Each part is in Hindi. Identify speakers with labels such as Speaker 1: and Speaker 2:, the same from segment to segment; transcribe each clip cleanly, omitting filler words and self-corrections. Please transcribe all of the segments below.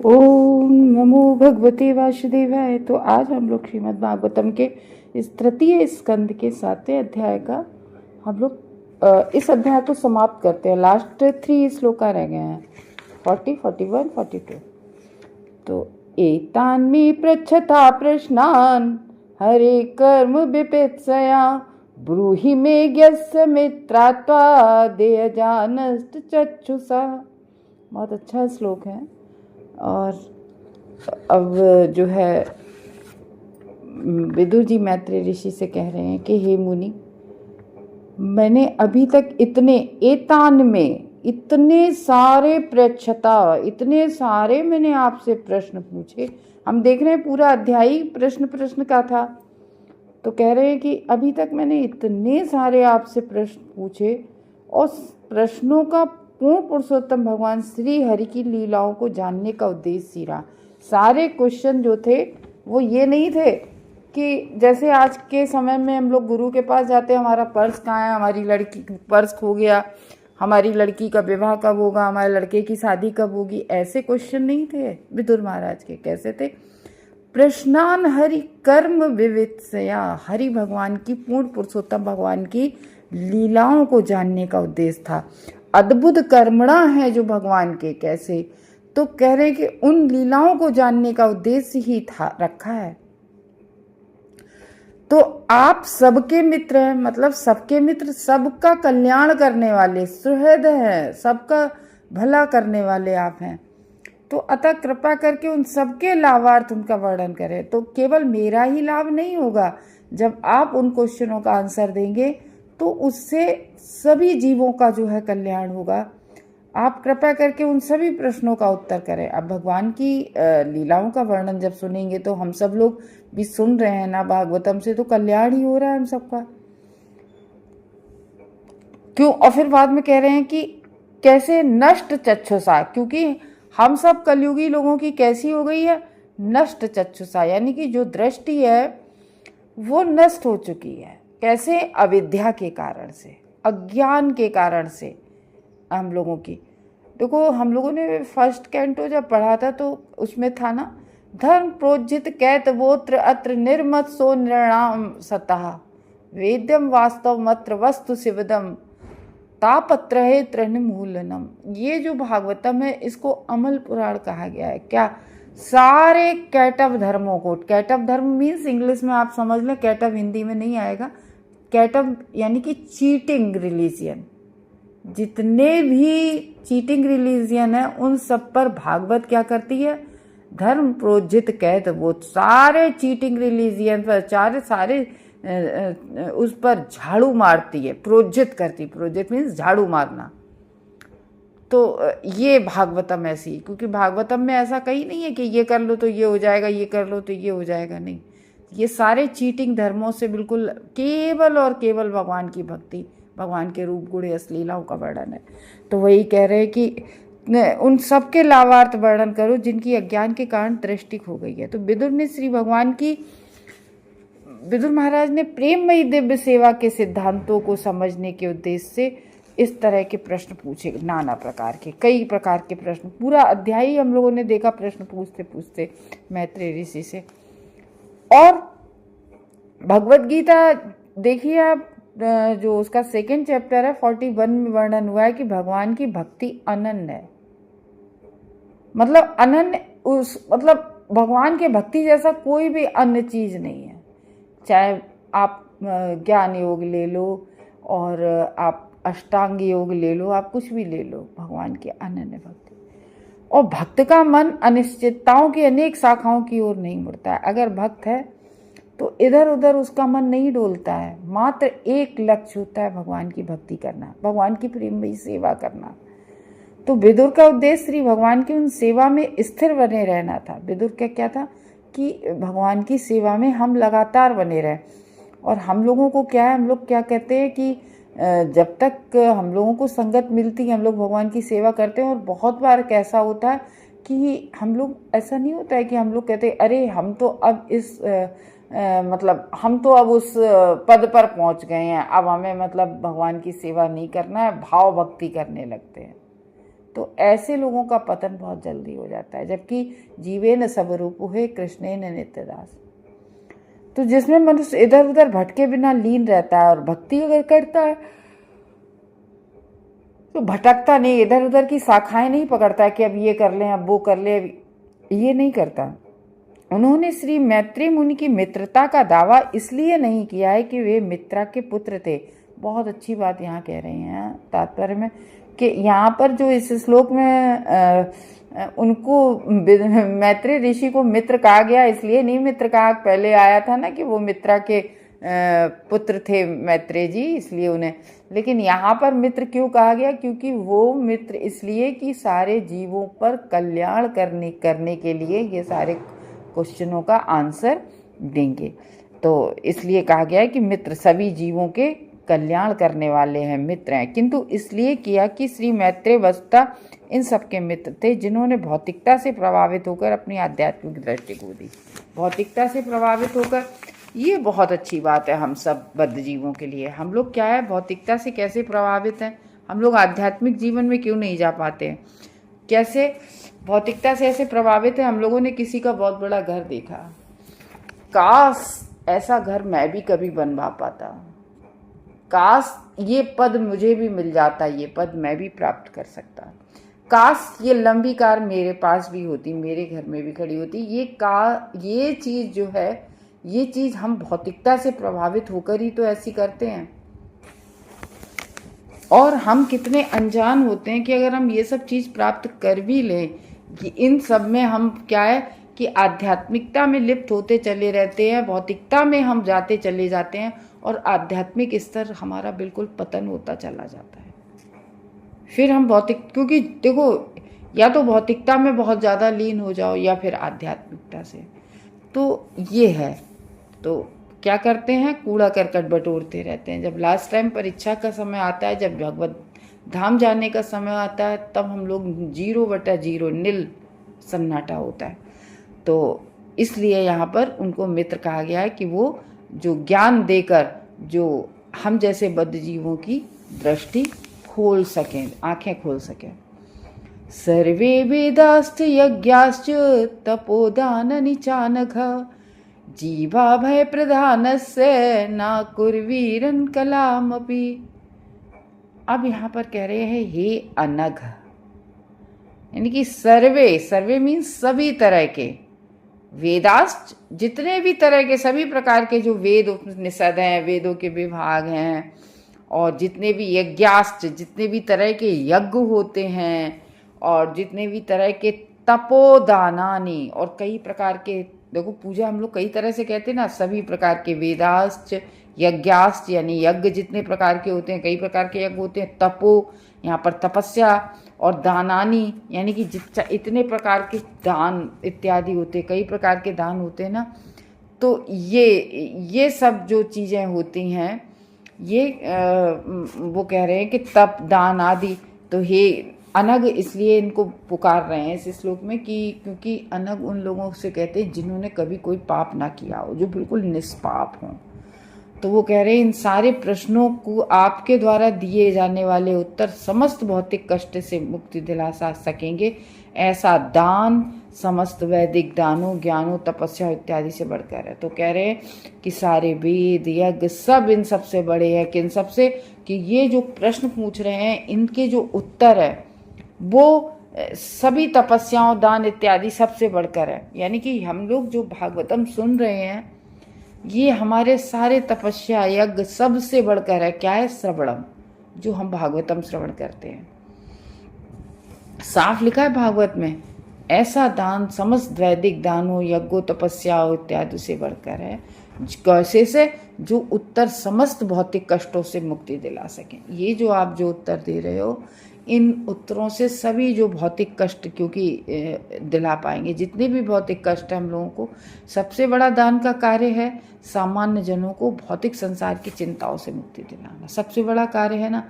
Speaker 1: ओम नमो भगवते वासुदेवाय। तो आज हम लोग श्रीमद् भागवतम के इस तृतीय स्कंद के 7वें अध्याय का हम लोग इस अध्याय को समाप्त करते हैं। लास्ट 3 श्लोका रह गए हैं, 40, 41, 42। तो एतान मे पृच्छता प्रश्नान हरे कर्म विपेत्सया ब्रूहि मे ज्ञस्य मित्रात्वा देयजानस्त चक्षुषा। बहुत अच्छा श्लोक है। और अब जो है विदुर जी मैत्रेय ऋषि से कह रहे हैं कि हे मुनि, मैंने अभी तक इतने एतान में इतने सारे पृच्छता, इतने सारे मैंने आपसे प्रश्न पूछे। हम देख रहे हैं पूरा अध्याय प्रश्न का था। तो कह रहे हैं कि अभी तक मैंने इतने सारे आपसे प्रश्न पूछे और प्रश्नों का पूर्ण पुरुषोत्तम भगवान श्री हरि की लीलाओं को जानने का उद्देश्य ही रहा। सारे क्वेश्चन जो थे वो ये नहीं थे कि जैसे आज के समय में हम लोग गुरु के पास जाते हैं, हमारा पर्स कहाँ है, हमारी लड़की पर्स खो गया, हमारी लड़की का विवाह कब होगा, हमारे लड़के की शादी कब होगी। ऐसे क्वेश्चन नहीं थे विदुर महाराज के। कैसे थे? प्रश्नान हरि कर्म विवित्सया, हरि भगवान की पूर्ण पुरुषोत्तम भगवान की लीलाओं को जानने का उद्देश्य था। अद्भुत कर्मणा है जो भगवान के, कैसे? तो कह रहे हैं कि उन लीलाओं को जानने का उद्देश्य ही था रखा है। तो आप सबके मित्र हैं, मतलब सबके मित्र, सबका कल्याण करने वाले, सुहृद हैं, सबका भला करने वाले आप हैं। तो अतः कृपा करके उन सबके लाभार्थ उनका वर्णन करें। तो केवल मेरा ही लाभ नहीं होगा, जब आप उन क्वेश्चनों का आंसर देंगे तो उससे सभी जीवों का जो है कल्याण होगा। आप कृपा करके उन सभी प्रश्नों का उत्तर करें। अब भगवान की लीलाओं का वर्णन जब सुनेंगे तो हम सब लोग भी सुन रहे हैं ना भागवतम से, तो कल्याण ही हो रहा है हम सबका। क्यों? और फिर बाद में कह रहे हैं कि कैसे नष्ट चक्षुषा, क्योंकि हम सब कलयुगी लोगों की कैसी हो गई है? नष्ट चक्षुषा, यानी कि जो दृष्टि है वो नष्ट हो चुकी है। कैसे? अविद्या के कारण से, अज्ञान के कारण से हम लोगों की। देखो, हम लोगों ने फर्स्ट कैंटो जब पढ़ा था तो उसमें था ना, धर्म प्रोज्जित कैतवोत्र अत्र निर्मत सो नृणाम सतः वेद्यम वास्तव मत्र वस्तु शिवदम तापत्र है तृणमूलनम। ये जो भागवतम है इसको अमल पुराण कहा गया है। क्या? सारे कैटव धर्मों को, कैटव धर्म मीन्स इंग्लिश में आप समझ लें, कैटव हिंदी में नहीं आएगा। कैटव यानी कि चीटिंग रिलीजियन। जितने भी चीटिंग रिलीजियन है उन सब पर भागवत क्या करती है? धर्म प्रोज्जित कैत, वो सारे चीटिंग रिलीजियन पर सारे उस पर झाड़ू मारती है, प्रोज्जित करती। प्रोज्जित मीन्स झाड़ू मारना। तो ये भागवतम ऐसी, क्योंकि भागवतम में ऐसा कहीं नहीं है कि ये कर लो तो ये हो जाएगा, ये कर लो तो ये हो जाएगा। नहीं, ये सारे चीटिंग धर्मों से बिल्कुल केवल और केवल भगवान की भक्ति, भगवान के रूप गुण यश लीलाओं का वर्णन है। तो वही कह रहे हैं कि उन सबके लाभार्थ वर्णन करो जिनकी अज्ञान के कारण दृष्टि खो गई है। तो विदुर ने श्री भगवान की, विदुर महाराज ने प्रेममयी दिव्य सेवा के सिद्धांतों को समझने के उद्देश्य से इस तरह के प्रश्न पूछे, नाना प्रकार के, कई प्रकार के प्रश्न। पूरा अध्याय हम लोगों ने देखा प्रश्न पूछते पूछते मैत्रेय ऋषि से। और भगवत गीता देखिए आप, जो उसका 2nd चैप्टर है 41 में वर्णन हुआ है कि भगवान की भक्ति अनन्य है। मतलब अनन्य, मतलब भगवान के भक्ति जैसा कोई भी अन्य चीज नहीं है। चाहे आप ज्ञान योग ले लो और आप अष्टांग योग ले लो, आप कुछ भी ले लो, भगवान की अनन्य भक्ति। और भक्त का मन अनिश्चितताओं की अनेक शाखाओं की ओर नहीं मुड़ता है। अगर भक्त है तो इधर उधर उसका मन नहीं डोलता है। मात्र एक लक्ष्य होता है, भगवान की भक्ति करना, भगवान की प्रेममयी सेवा करना। तो विदुर का उद्देश्य श्री भगवान की उन सेवा में स्थिर बने रहना था। विदुर का क्या था कि भगवान की सेवा में हम लगातार बने रहें। और हम लोगों को क्या है, हम लोग क्या कहते हैं कि जब तक हम लोगों को संगत मिलती है हम लोग भगवान की सेवा करते हैं। और बहुत बार कैसा होता है कि हम लोग, ऐसा नहीं होता है कि हम लोग कहते हैं अरे हम तो अब इस मतलब हम तो अब उस पद पर पहुंच गए हैं, अब हमें मतलब भगवान की सेवा नहीं करना है, भाव भक्ति करने लगते हैं। तो ऐसे लोगों का पतन बहुत जल्दी हो जाता है। जबकि जीवे न सब रूप है कृष्णे न नित्यदास, तो जिसमें मनुष्य इधर उधर भटके बिना लीन रहता है और भक्ति अगर करता है तो भटकता नहीं, इधर उधर की शाखाएं नहीं पकड़ता है कि अब ये कर लें अब वो कर ले, ये नहीं करता। उन्होंने श्री मैत्री मुनि की मित्रता का दावा इसलिए नहीं किया है कि वे मित्रा के पुत्र थे। बहुत अच्छी बात यहाँ कह रहे हैं तात्पर्य में कि यहाँ पर जो इस श्लोक में उनको मैत्री ऋषि को मित्र कहा गया इसलिए नहीं मित्र कहा, पहले आया था ना कि वो मित्रा के पुत्र थे मैत्रेय जी, इसलिए उन्हें, लेकिन यहाँ पर मित्र क्यों कहा गया? क्योंकि वो मित्र इसलिए कि सारे जीवों पर कल्याण करने के लिए ये सारे क्वेश्चनों का आंसर देंगे, तो इसलिए कहा गया है कि मित्र सभी जीवों के कल्याण करने वाले हैं, मित्र हैं। किंतु इसलिए किया कि श्री मैत्रेय वस्तुतः इन सबके मित्र थे जिन्होंने भौतिकता से प्रभावित होकर अपनी आध्यात्मिक दृष्टि खो दी। भौतिकता से प्रभावित होकर, ये बहुत अच्छी बात है हम सब बद्ध जीवों के लिए। हम लोग क्या है, भौतिकता से कैसे प्रभावित हैं, हम लोग आध्यात्मिक जीवन में क्यों नहीं जा पाते हैं? कैसे भौतिकता से ऐसे प्रभावित है? हम लोगों ने किसी का बहुत बड़ा घर देखा, काश ऐसा घर मैं भी कभी बनवा पाता, काश ये पद मुझे भी मिल जाता, ये पद मैं भी प्राप्त कर सकता, काश ये लंबी कार मेरे पास भी होती, मेरे घर में भी खड़ी होती। ये चीज़ जो है, ये चीज़ हम भौतिकता से प्रभावित होकर ही तो ऐसी करते हैं। और हम कितने अनजान होते हैं कि अगर हम ये सब चीज़ प्राप्त कर भी लें, कि इन सब में हम क्या है कि आध्यात्मिकता में लिप्त होते चले रहते हैं, भौतिकता में हम जाते चले जाते हैं और आध्यात्मिक स्तर हमारा बिल्कुल पतन होता चला जाता है। फिर हम क्योंकि देखो, या तो भौतिकता में बहुत ज़्यादा लीन हो जाओ या फिर आध्यात्मिकता से, तो ये है। तो क्या करते हैं, कूड़ा करकट बटोरते रहते हैं। जब लास्ट टाइम परीक्षा का समय आता है, जब भगवत धाम जाने का समय आता है, तब हम लोग 0/0 नील सन्नाटा होता है। तो इसलिए यहाँ पर उनको मित्र कहा गया है कि वो जो ज्ञान देकर जो हम जैसे बद्ध जीवों की दृष्टि खोल सकें, आंखें खोल सकें। सर्वे वेदाश्च यज्ञाश्च तपोदान निचानघ जीवा भय प्रधानस्य न कुर्वीरन कलामपि। अब यहाँ पर कह रहे हैं हे अनघ, यानी कि सर्वे मीन्स सभी तरह के, वेदाश्च जितने भी तरह के सभी प्रकार के जो वेद उपनिषद हैं, वेदों के विभाग हैं, और जितने भी यज्ञाश्च जितने भी तरह के यज्ञ होते हैं, और जितने भी तरह के तपोदानानि, और कई प्रकार के, देखो पूजा हम लोग कई तरह से कहते हैं ना, सभी प्रकार के वेदाश्च यज्ञाश्च यानी यज्ञ जितने प्रकार के होते हैं, कई प्रकार के यज्ञ होते हैं, तपो यहाँ पर तपस्या, और दानानी यानी कि इतने प्रकार के दान इत्यादि होते हैं, कई प्रकार के दान होते हैं ना। तो ये सब जो चीज़ें होती हैं, ये वो कह रहे हैं कि तप दान आदि। तो हे अनग इसलिए इनको पुकार रहे हैं इस श्लोक में कि क्योंकि अनग उन लोगों से कहते हैं जिन्होंने कभी कोई पाप ना किया हो, जो बिल्कुल निष्पाप हों। तो वो कह रहे हैं इन सारे प्रश्नों को आपके द्वारा दिए जाने वाले उत्तर समस्त भौतिक कष्ट से मुक्ति दिला सकेंगे। ऐसा दान समस्त वैदिक दानों, ज्ञानों, तपस्या इत्यादि से बढ़कर है। तो कह रहे हैं कि सारे वेद यज्ञ सब इन सबसे बड़े हैं, कि इन सबसे, कि ये जो प्रश्न पूछ रहे हैं इनके जो उत्तर है वो सभी तपस्याओं, दान इत्यादि सबसे बढ़कर है। यानी कि हम लोग जो भागवतम सुन रहे हैं, ये हमारे सारे तपस्या यज्ञ सबसे बढ़कर है। क्या है? श्रवणम, जो हम भागवतम श्रवण करते हैं। साफ लिखा है भागवत में, ऐसा दान समस्त वैदिक दानों, यज्ञों, तपस्याओं इत्यादि से बढ़कर है। कैसे से? जो उत्तर समस्त भौतिक कष्टों से मुक्ति दिला सकें। ये जो आप जो उत्तर दे रहे हो, इन उत्तरों से सभी जो भौतिक कष्ट क्योंकि दिला पाएंगे, जितने भी भौतिक कष्ट हम लोगों को। सबसे बड़ा दान का कार्य है सामान्य जनों को भौतिक संसार की चिंताओं से मुक्ति दिलाना, सबसे बड़ा कार्य है ना।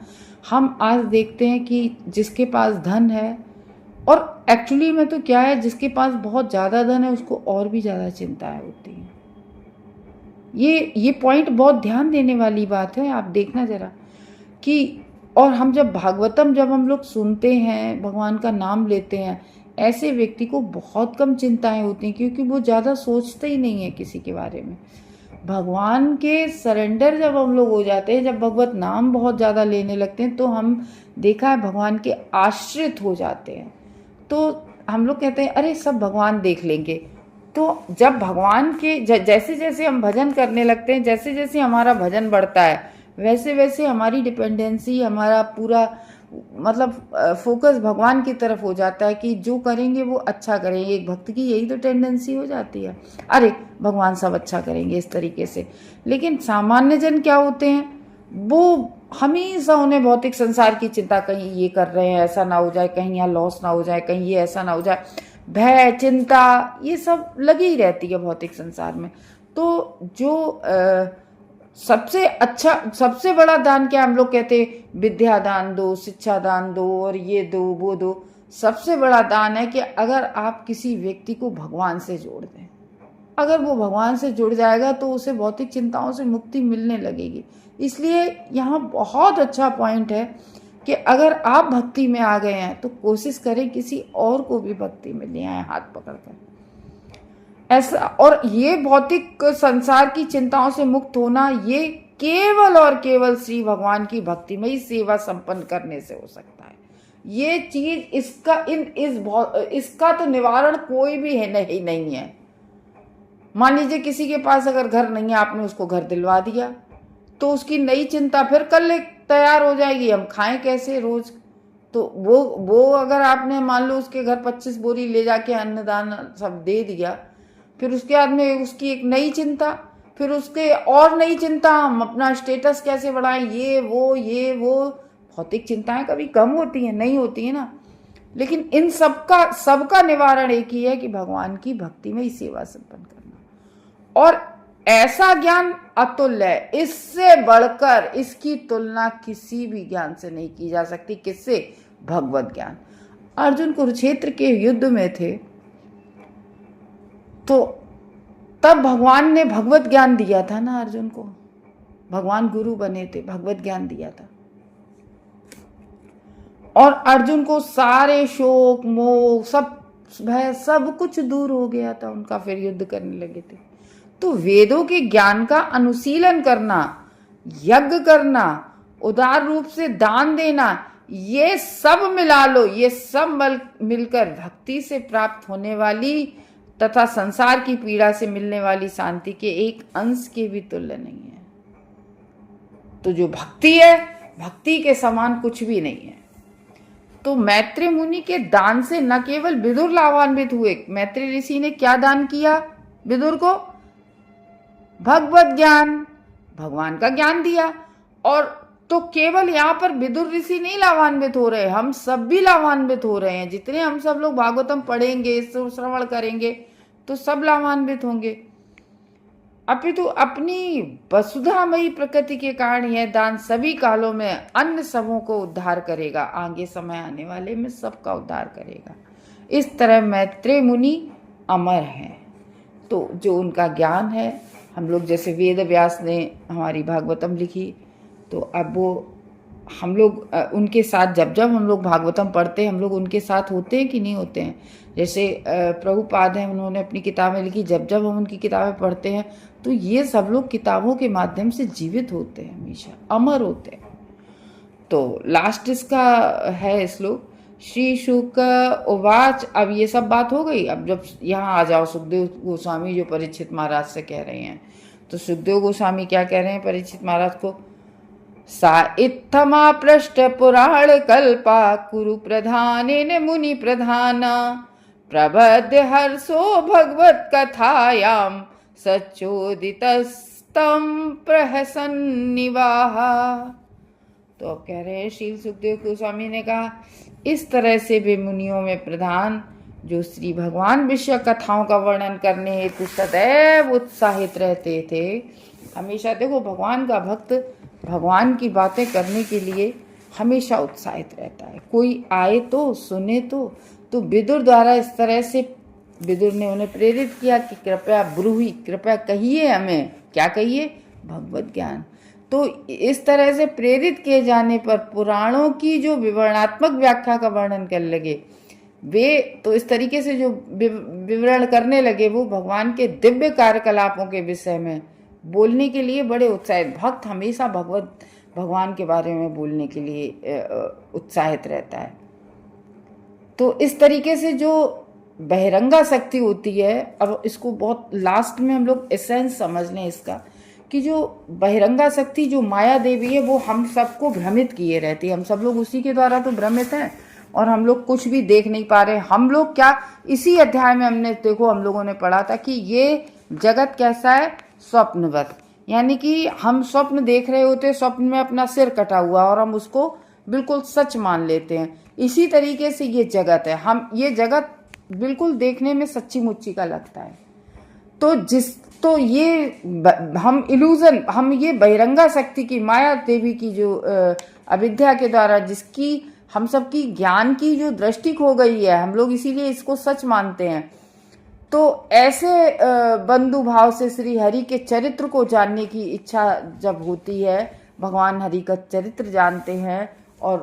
Speaker 1: हम आज देखते हैं कि जिसके पास धन है, और एक्चुअली में तो क्या है, जिसके पास बहुत ज़्यादा धन है उसको और भी ज़्यादा चिंताएं होती हैं। ये पॉइंट बहुत ध्यान देने वाली बात है। आप देखना जरा कि और हम जब भागवतम जब हम लोग सुनते हैं, भगवान का नाम लेते हैं, ऐसे व्यक्ति को बहुत कम चिंताएं होती हैं, क्योंकि वो ज़्यादा सोचते ही नहीं है किसी के बारे में। भगवान के सरेंडर जब हम लोग हो जाते हैं, जब भगवत नाम बहुत ज़्यादा लेने लगते हैं, तो हम देखा है भगवान के आश्रित हो जाते हैं। तो हम लोग कहते हैं अरे सब भगवान देख लेंगे। तो जब भगवान के जैसे जैसे हम भजन करने लगते हैं, जैसे जैसे हमारा भजन बढ़ता है, वैसे वैसे हमारी डिपेंडेंसी, हमारा पूरा मतलब फोकस भगवान की तरफ हो जाता है कि जो करेंगे वो अच्छा करेंगे। एक भक्त की यही तो टेंडेंसी हो जाती है, अरे भगवान सब अच्छा करेंगे इस तरीके से। लेकिन सामान्य जन क्या होते हैं, वो हमेशा उन्हें भौतिक संसार की चिंता, कहीं ये कर रहे हैं ऐसा ना हो जाए, कहीं यहाँ लॉस ना हो जाए, कहीं ये ऐसा ना हो जाए, भय चिंता ये सब लगी ही रहती है भौतिक संसार में। तो जो सबसे अच्छा सबसे बड़ा दान क्या हम लोग कहते हैं, विद्या दान दो, शिक्षा दान दो, और ये दो वो दो। सबसे बड़ा दान है कि अगर आप किसी व्यक्ति को भगवान से जोड़ दें, अगर वो भगवान से जुड़ जाएगा तो उसे भौतिक चिंताओं से मुक्ति मिलने लगेगी। इसलिए यहाँ बहुत अच्छा पॉइंट है कि अगर आप भक्ति में आ गए हैं तो कोशिश करें किसी और को भी भक्ति में ले आए हाथ पकड़कर, ऐसा। और ये भौतिक संसार की चिंताओं से मुक्त होना, ये केवल और केवल श्री भगवान की भक्तिमयी सेवा संपन्न करने से हो सकता है। ये चीज इसका तो निवारण कोई भी है नहीं है। मान लीजिए किसी के पास अगर घर नहीं है, आपने उसको घर दिलवा दिया, तो उसकी नई चिंता फिर कल तैयार हो जाएगी, हम खाएं कैसे रोज। तो वो अगर आपने मान लो उसके घर 25 बोरी ले जाके अन्नदान सब दे दिया, फिर उसके बाद में उसकी एक नई चिंता, फिर उसके और नई चिंता, हम अपना स्टेटस कैसे बढ़ाएं, ये वो भौतिक चिंताएं कभी कम होती हैं, नहीं होती है ना। लेकिन इन सबका निवारण एक ही है कि भगवान की भक्ति में ही सेवा संपन्न करना। और ऐसा ज्ञान अतुल्य है, इससे बढ़कर इसकी तुलना किसी भी ज्ञान से नहीं की जा सकती। किससे? भगवत ज्ञान। अर्जुन कुरुक्षेत्र के युद्ध में थे, तो तब भगवान ने भगवत ज्ञान दिया था ना अर्जुन को। भगवान गुरु बने थे, भगवत ज्ञान दिया था, और अर्जुन को सारे शोक मोह सब भय सब कुछ दूर हो गया था उनका, फिर युद्ध करने लगे थे। तो वेदों के ज्ञान का अनुशीलन करना, यज्ञ करना, उदार रूप से दान देना, ये सब मिला लो, ये सब मिलकर भक्ति से प्राप्त होने वाली तथा संसार की पीड़ा से मिलने वाली शांति के एक अंश के भी तुल्य नहीं है। तो जो भक्ति है, भक्ति के समान कुछ भी नहीं है। तो मैत्री मुनि के दान से न केवल विदुर लाभान्वित हुए, मैत्री ऋषि ने क्या दान किया विदुर को? भगवत ज्ञान, भगवान का ज्ञान दिया। और तो केवल यहाँ पर विदुर ऋषि नहीं लाभान्वित हो रहे, हम सब भी लाभान्वित हो रहे हैं। जितने हम सब लोग भागवतम पढ़ेंगे, श्रवण करेंगे, तो सब लाभान्वित होंगे। अपितु अपनी वसुधामयी प्रकृति के कारण यह दान सभी कालों में अन्य सबों को उद्धार करेगा, आगे समय आने वाले में सबका उद्धार करेगा। इस तरह मैत्रेय मुनि अमर हैं। तो जो उनका ज्ञान है, हम लोग जैसे वेद व्यास ने हमारी भागवतम लिखी, तो अब वो हम लोग उनके साथ जब हम लोग भागवतम पढ़ते हैं, हम लोग उनके साथ होते हैं कि नहीं होते हैं? जैसे प्रभुपाद हैं, उन्होंने अपनी किताबें लिखी, जब हम उनकी किताबें पढ़ते हैं तो ये सब लोग किताबों के माध्यम से जीवित होते हैं, हमेशा अमर होते हैं। तो लास्ट इसका है श्लोक, श्री शुक उवाच। अब ये सब बात हो गई, अब जब यहाँ आ जाओ सुखदेव गोस्वामी जो परीक्षित महाराज से कह रहे हैं। तो सुखदेव गोस्वामी क्या कह रहे हैं परीक्षित महाराज को? सा इत्थमा पृष्ठ पुराण कल्पा कुरु प्रधानेन मुनि प्रधाना प्रबद्ध हर्षो भगवत कथायाम सच्चोदितस्तम प्रहसन्निवाहा। तो अब कह रहे हैं श्री सुखदेव गोस्वामी ने कहा, इस तरह से वे मुनियों में प्रधान जो श्री भगवान विषय कथाओं का वर्णन करने हेतु सदैव उत्साहित रहते थे। हमेशा देखो, भगवान का भक्त भगवान की बातें करने के लिए हमेशा उत्साहित रहता है। कोई आए तो सुने तो विदुर द्वारा इस तरह से विदुर ने उन्हें प्रेरित किया कि कृपया ब्रूहि, कृपया कहिए हमें। क्या कहिए? भगवत ज्ञान। तो इस तरह से प्रेरित किए जाने पर पुराणों की जो विवरणात्मक व्याख्या का वर्णन करने लगे, वे तो इस तरीके से जो विवरण करने लगे, वो भगवान के दिव्य कार्यकलापों के विषय में बोलने के लिए बड़े उत्साहित। भक्त हमेशा भगवान के बारे में बोलने के लिए उत्साहित रहता है। तो इस तरीके से जो बहिरंगा शक्ति होती है, अब इसको बहुत लास्ट में हम लोग एसेंस समझ लें इसका, कि जो बहिरंगा शक्ति जो माया देवी है, वो हम सबको भ्रमित किए रहती है। हम सब लोग उसी के द्वारा तो भ्रमित हैं, और हम लोग कुछ भी देख नहीं पा रहे। हम लोग क्या, इसी अध्याय में हमने देखो हम लोगों ने पढ़ा था कि ये जगत कैसा है, स्वप्नवत, यानी कि हम स्वप्न देख रहे होते, स्वप्न में अपना सिर कटा हुआ और हम उसको बिल्कुल सच मान लेते हैं। इसी तरीके से ये जगत है, हम ये जगत बिल्कुल देखने में सच्ची मुच्ची का लगता है। तो ये हम इल्यूजन, हम ये बहिरंगा शक्ति की, माया देवी की जो अविद्या के द्वारा जिसकी हम सबकी ज्ञान की जो दृष्टि खो गई है, हम लोग इसीलिए इसको सच मानते हैं। तो ऐसे बंधु भाव से श्री हरि के चरित्र को जानने की इच्छा जब होती है, भगवान हरि का चरित्र जानते हैं और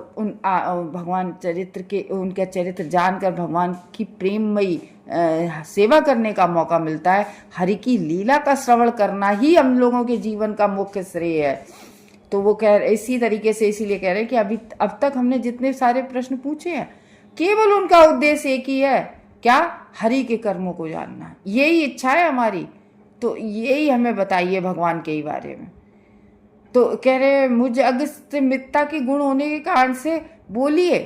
Speaker 1: भगवान चरित्र के, उनका चरित्र जानकर भगवान की प्रेममयी सेवा करने का मौका मिलता है। हरि की लीला का श्रवण करना ही हम लोगों के जीवन का मुख्य श्रेय है। तो वो इसी तरीके से इसीलिए कह रहे हैं कि अब तक हमने जितने सारे प्रश्न पूछे हैं, केवल उनका उद्देश्य एक ही है, क्या, हरि के कर्मों को जानना। यही इच्छा है हमारी। तो यही हमें बताइए भगवान के ही बारे में। तो कह रहे, मुझ अगस्त्य मित्रता के गुण होने के कारण से बोलिए,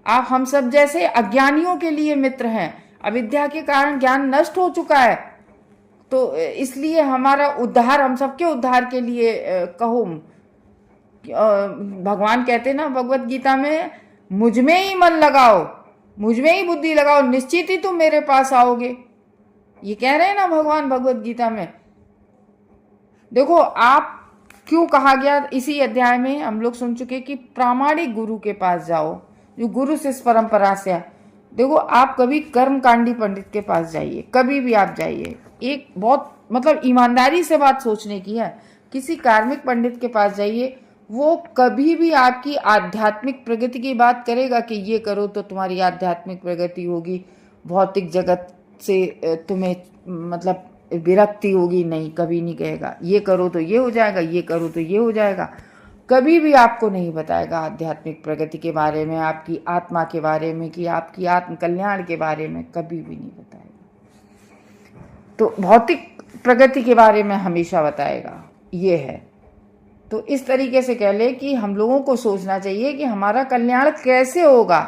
Speaker 1: आप हम सब जैसे अज्ञानियों के लिए मित्र हैं। अविद्या के कारण ज्ञान नष्ट हो चुका है, तो इसलिए हमारा उद्धार, हम सबके उद्धार के लिए कहो। भगवान कहते ना भगवत गीता में, मुझ में ही मन लगाओ, मुझ में ही बुद्धि लगाओ, निश्चित ही तुम मेरे पास आओगे। ये कह रहे हैं ना भगवान भगवत गीता में। देखो आप क्यों कहा गया, इसी अध्याय में हम लोग सुन चुके कि प्रामाणिक गुरु के पास जाओ, जो गुरु से इस परंपरा से है। देखो आप कभी कर्मकांडी पंडित के पास जाइए, कभी भी आप जाइए, एक बहुत मतलब ईमानदारी से बात सोचने की है। किसी कार्मिक पंडित के पास जाइए, वो कभी भी आपकी आध्यात्मिक प्रगति की बात करेगा कि ये करो तो तुम्हारी आध्यात्मिक प्रगति होगी, भौतिक जगत से तुम्हें मतलब विरक्ति होगी, नहीं, कभी नहीं कहेगा। ये करो तो ये हो जाएगा, ये करो तो ये हो जाएगा। कभी भी आपको नहीं बताएगा आध्यात्मिक प्रगति के बारे में, आपकी आत्मा के बारे में, कि आपकी आत्म कल्याण के बारे में कभी भी नहीं बताएगा। तो भौतिक प्रगति के बारे में हमेशा बताएगा, ये है। तो इस तरीके से कह ले कि हम लोगों को सोचना चाहिए कि हमारा कल्याण कैसे होगा।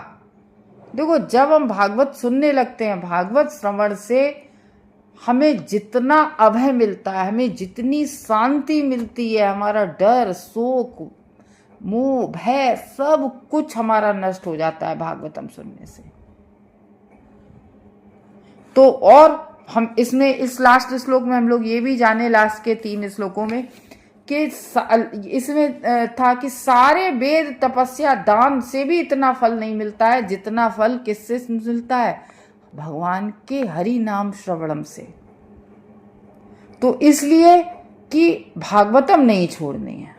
Speaker 1: देखो जब हम भागवत सुनने लगते हैं, भागवत श्रवण से हमें जितना अभय मिलता है, हमें जितनी शांति मिलती है, हमारा डर, शोक, मोह, भय, सब कुछ हमारा नष्ट हो जाता है भागवतम सुनने से। तो और हम इसमें इस लास्ट श्लोक में हम लोग ये भी जाने, लास्ट के 3 श्लोकों में, कि इसमें था कि सारे वेद, तपस्या, दान से भी इतना फल नहीं मिलता है जितना फल किससे मिलता है, भगवान के हरि नाम श्रवणम से। तो इसलिए कि भागवतम नहीं छोड़नी है,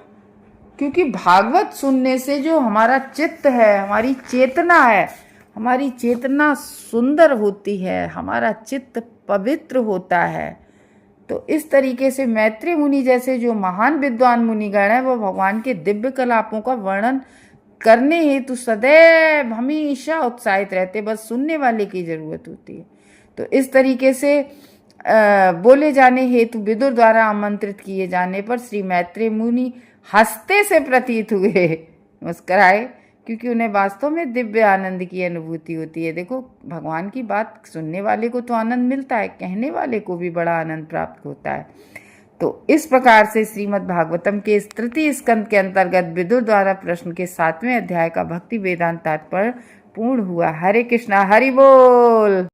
Speaker 1: क्योंकि भागवत सुनने से जो हमारा चित्त है, हमारी चेतना है, हमारी चेतना सुंदर होती है, हमारा चित्त पवित्र होता है। तो इस तरीके से मैत्री मुनि जैसे जो महान विद्वान मुनिगण हैं, वो भगवान के दिव्य कलापों का वर्णन करने हेतु सदैव हमेशा उत्साहित रहते, बस सुनने वाले की जरूरत होती है। तो इस तरीके से बोले जाने हेतु विदुर द्वारा आमंत्रित किए जाने पर श्री मैत्री मुनि हंसते से प्रतीत हुए, मुस्कराए, क्योंकि उन्हें वास्तव में दिव्य आनंद की अनुभूति होती है। देखो भगवान की बात सुनने वाले को तो आनंद मिलता है, कहने वाले को भी बड़ा आनंद प्राप्त होता है। तो इस प्रकार से श्रीमद् भागवतम के इस तृतीय स्कंद के अंतर्गत विदुर द्वारा प्रश्न के 7वें अध्याय का भक्ति वेदांत तात्पर्य पूर्ण हुआ। हरे कृष्णा, हरि बोल।